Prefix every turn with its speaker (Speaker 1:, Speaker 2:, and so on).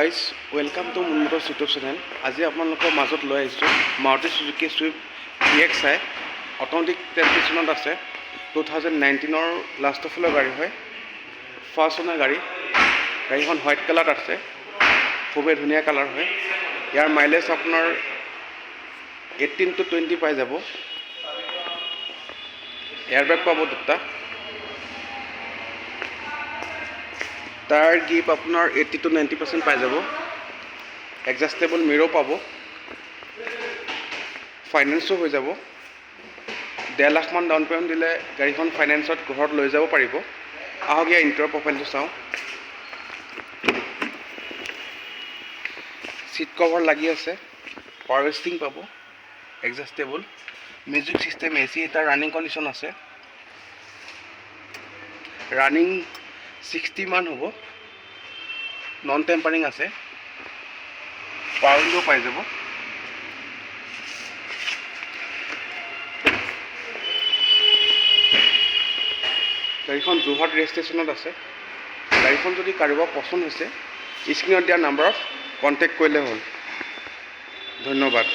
Speaker 1: Guys welcome to Moon Motors YouTube channel. আজি আপোনালোকৰ মাজত লৈ আহিছোঁ Maruti Suzuki Swift DXi automatic ট্ৰেন্সমিশ্যনত আছে। 2019 লাষ্টৰ ফালৰ গাড়ী হয়, ফাৰ্ষ্ট অনাৰ গাড়ী। গাড়ীখন হোৱাইট কালাৰত আছে, খুবেই ধুনীয়া কালাৰ হয়। ইয়াৰ মাইলেজ আপোনাৰ 18 to 20 পাই যাব। এয়াৰবেগ পাব দুটা। টায়াৰ গ্ৰিপ আপোনাৰ 80 to 90% পাই যাব। এডজাষ্টেবল মিৰৰ পাব। ফাইনেন্সো হৈ যাব। 1.5 লাখমান ডাউন পে'মেণ্ট দিলে গাড়ীখন ফাইনেন্সত ঘৰত লৈ যাব পাৰিব। আহক ইয়াৰ ইণ্টাৰ প্ৰফাইলটো চাওঁ। চিট কভাৰ লাগি আছে, পাৱাৰ ষ্টিং পাব, এডজাষ্টেবল মিউজিক চিষ্টেম, AC এটা ৰানিং কণ্ডিশ্যন আছে। ৰানিং 60 মান হ'ব। নন টেম্পাৰিং আছে। পাৱাৰ উইণ্ডো পাই যাব। গাড়ীখন যোৰহাট ৰেজিষ্ট্ৰেশ্যনত আছে। গাড়ীখন যদি কাৰোবাৰ পচন্দ হৈছে স্ক্ৰীণত দিয়া নাম্বাৰত কণ্টেক্ট কৰিলে হ'ল। ধন্যবাদ।